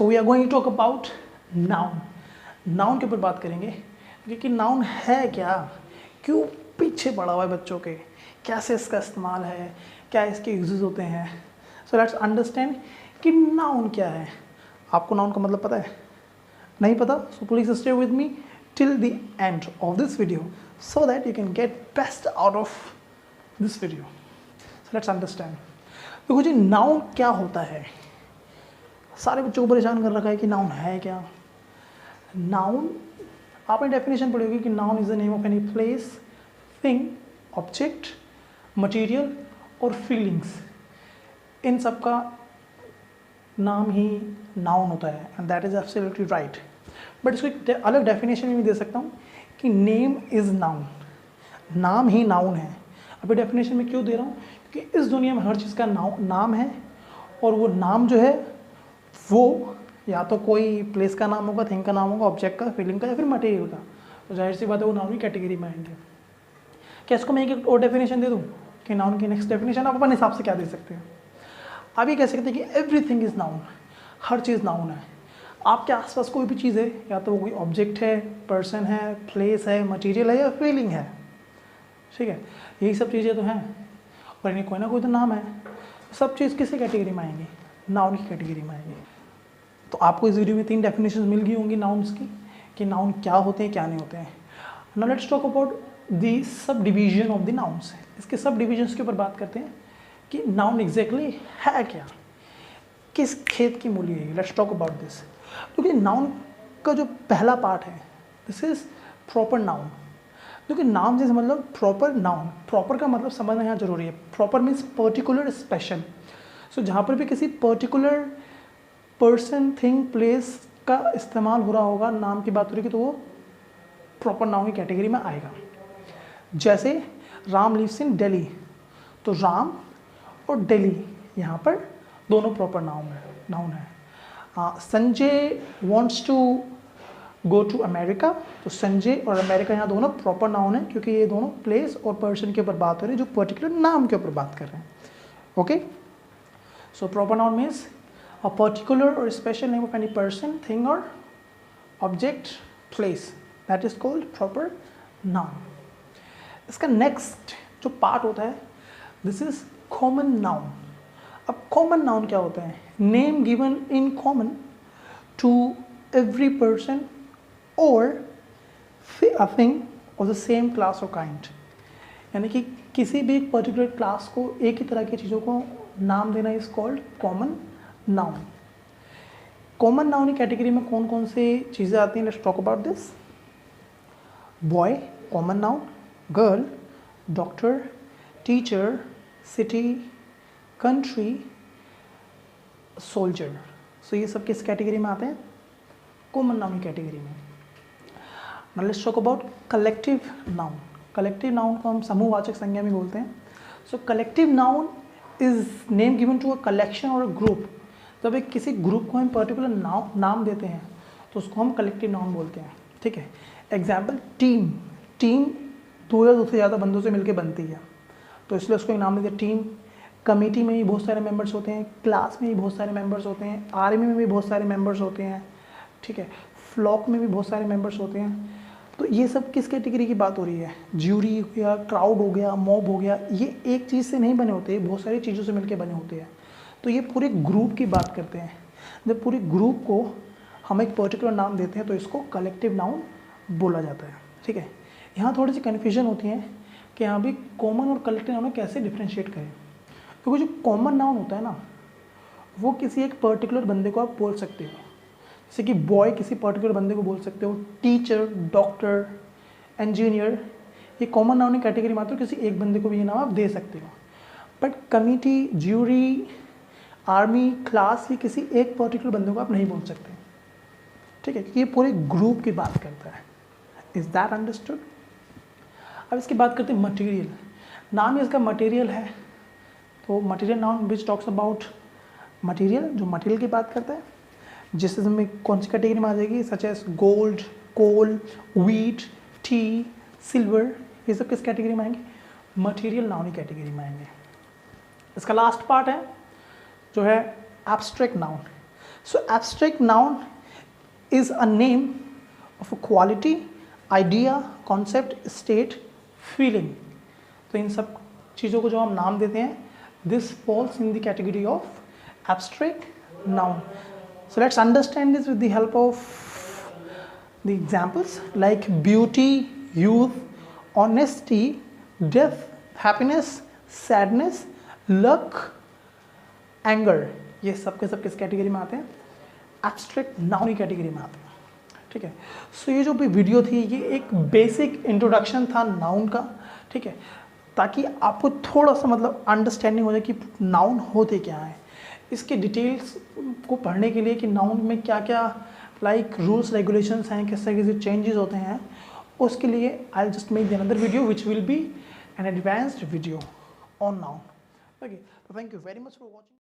So we are going to talk about noun. Noun के ऊपर बात करेंगे क्योंकि नाउन है क्या, क्यों पीछे पड़ा हुआ है बच्चों के, कैसे इसका इस्तेमाल है, क्या इसके यूजेस होते हैं। सो लेट्स अंडरस्टैंड कि नाउन क्या है। आपको नाउन का मतलब पता है? नहीं पता? So please stay with me till the end of this video so that you can get best out of this video. So let's understand. देखो जी, नाउन क्या होता है? सारे बच्चों को परेशान कर रखा है कि नाउन है क्या। नाउन, आपने डेफिनेशन पढ़ी होगी कि noun is the name of any place, thing, object, material और फीलिंग्स। इन सब का नाम ही नाउन होता है and that is absolutely right. But इसको एक अलग डेफिनेशन में भी दे सकता हूँ कि नेम इज नाउन, नाम ही नाउन है। अभी डेफिनेशन में क्यों दे रहा हूँ? क्योंकि इस दुनिया में हर चीज़ का नाम है और वो नाम जो है वो या तो कोई प्लेस का नाम होगा, थिंग का नाम होगा, ऑब्जेक्ट का, फीलिंग का या फिर मटेरियल का। तो जाहिर सी बात है वो नाउन की कैटेगरी में आएंगे। क्या इसको मैं एक और डेफिनेशन दे दूँ कि नाउन की नेक्स्ट डेफिनेशन आप अपने हिसाब से क्या दे सकते हैं? आप ये कह सकते हैं कि everything is noun, her cheese noun है। आपके आसपास कोई भी चीज़ है, या तो वो कोई ऑब्जेक्ट है, पर्सन है, प्लेस है, मटेरियल है या फीलिंग है, ठीक है, यही सब चीज़ें तो हैं और इन्हें कोई ना कोई तो नाम है। सब चीज़ किसी कैटेगरी में आएंगी? नाउन की कैटेगरी में आएंगी। तो आपको इस वीडियो में 3 डेफिनेशन मिल गई होंगी नाउन्स की कि नाउन क्या होते हैं, क्या नहीं होते हैं। Now let's talk about the sub division of the nouns. इसके सब डिविजन्स के ऊपर बात करते हैं कि नाउन एग्जैक्टली है क्या, किस खेत की मूली है। Let's talk about this. क्योंकि नाउन का जो पहला पार्ट है दिस इज प्रॉपर नाउन। क्योंकि नाम से मतलब प्रॉपर नाउन, प्रॉपर का मतलब समझना यहाँ जरूरी है। Proper means particular, special. So जहाँ पर भी किसी पर्टिकुलर पर्सन, थिंग, प्लेस का इस्तेमाल हो रहा होगा, नाम की बात हो रही है, तो वो प्रॉपर नाउन की कैटेगरी में आएगा। जैसे राम लिव्स इन दिल्ली, तो राम और दिल्ली यहाँ पर दोनों प्रॉपर नाउन है। Sanjay wants to go to America, तो संजय और अमेरिका यहाँ दोनों प्रॉपर नाउन है क्योंकि ये दोनों प्लेस और पर्सन के ऊपर बात हो रही है, जो पर्टिकुलर नाम के ऊपर बात कर रहे हैं। Okay, so proper noun means a particular or special name of any person, thing or object, place, that is called proper noun. इसका नेक्स्ट जो पार्ट होता है दिस इज कॉमन नाउन। अब कॉमन नाउन क्या होता है? Name given in common to every person और a thing of the same class और काइंड। यानी कि किसी भी एक पर्टिकुलर क्लास को, एक ही तरह की चीज़ों को नाम देना is called common noun. Common noun की कैटेगरी में कौन कौन सी चीज़ें आती हैं? Let's talk about this. Boy common noun, girl, doctor, teacher, city, country, soldier. So ये सब किस कैटेगरी में आते हैं? कॉमन नाउन की कैटेगरी में। Now let's talk about collective noun. Collective noun को हम समूहवाचक संज्ञा में बोलते हैं। So collective noun is name given to a collection और अ ग्रुप। जब एक किसी ग्रुप को हम पर्टिकुलर नाम देते हैं तो उसको हम कलेक्टिव नाउन बोलते हैं, ठीक है। Example, team. टीम 2 या 2 से ज़्यादा बंदों से मिलकर बनती है, तो इसलिए उसको एक नाम देते हैं टीम। कमेटी में भी बहुत सारे मेंबर्स होते हैं, क्लास में भी बहुत सारे मेंबर्स होते हैं, आर्मी में भी बहुत सारे मेंबर्स होते हैं, ठीक है, फ्लॉक में भी बहुत सारे मेंबर्स होते हैं। तो ये सब किस कैटेगरी की बात हो रही है? ज्यूरी हो गया, क्राउड हो गया, मॉब हो गया, ये एक चीज़ से नहीं बने होते, बहुत सारी चीज़ों से मिलकर बने होते हैं। तो ये पूरे ग्रुप की बात करते हैं। जब पूरे ग्रुप को हम एक पर्टिकुलर नाम देते हैं तो इसको कलेक्टिव नाउन बोला जाता है, ठीक है। यहाँ थोड़ी सी कन्फ्यूजन होती है कि यहाँ भी कॉमन और कलेक्टिव नाउन कैसे डिफ्रेंशिएट करें। क्योंकि जो कॉमन नाउन होता है ना, वो किसी एक पर्टिकुलर बंदे को आप बोल सकते हो। जैसे कि बॉय किसी पर्टिकुलर बंदे को बोल सकते हो, टीचर, डॉक्टर, इंजीनियर, ये कॉमन नाउन की कैटेगरी में आते हो, किसी एक बंदे को भी ये नाम आप दे सकते हो। But committee, jury, army, class, ये किसी एक पर्टिकुलर बंदे को आप नहीं बोल सकते, ठीक है, क्योंकि ये पूरे ग्रुप की बात करता है। Is that understood? अब इसकी बात करते हैं मटेरियल। नाम ही इसका मटेरियल है, तो material noun which talks about material, जो मटेरियल की बात करता है, जिससे में कौन सी कैटेगरी में आ जाएगी? सच एज गोल्ड, कोल, व्हीट, टी, सिल्वर, ये सब किस कैटेगरी में आएंगे? मटेरियल नाउन की कैटेगरी में आएंगे। इसका लास्ट पार्ट है जो है abstract noun. So abstract noun is a name of a quality, idea, concept, state, feeling. तो इन सब चीज़ों को जो हम नाम देते हैं, this falls in the category of abstract noun. So let's understand this with the help of the examples like beauty, youth, honesty, death, happiness, sadness, luck, anger. ये सब के सब किस कैटेगरी में आते हैं? एब्स्ट्रैक्ट नाउन की कैटेगरी में आते हैं। ठीक है, सो ये जो भी वीडियो थी ये एक बेसिक इंट्रोडक्शन था नाउन का। ठीक है, ताकि आपको थोड़ा सा मतलब अंडरस्टैंडिंग हो जाए कि नाउन होते क्या है। इसके डिटेल्स को पढ़ने के लिए कि नाउन में क्या क्या लाइक रूल्स रेगुलेशंस हैं, किस तरीके से चेंजेस होते हैं, उसके लिए I will just make another video which will be N advanced video on noun. Okay, thank you very much for watching.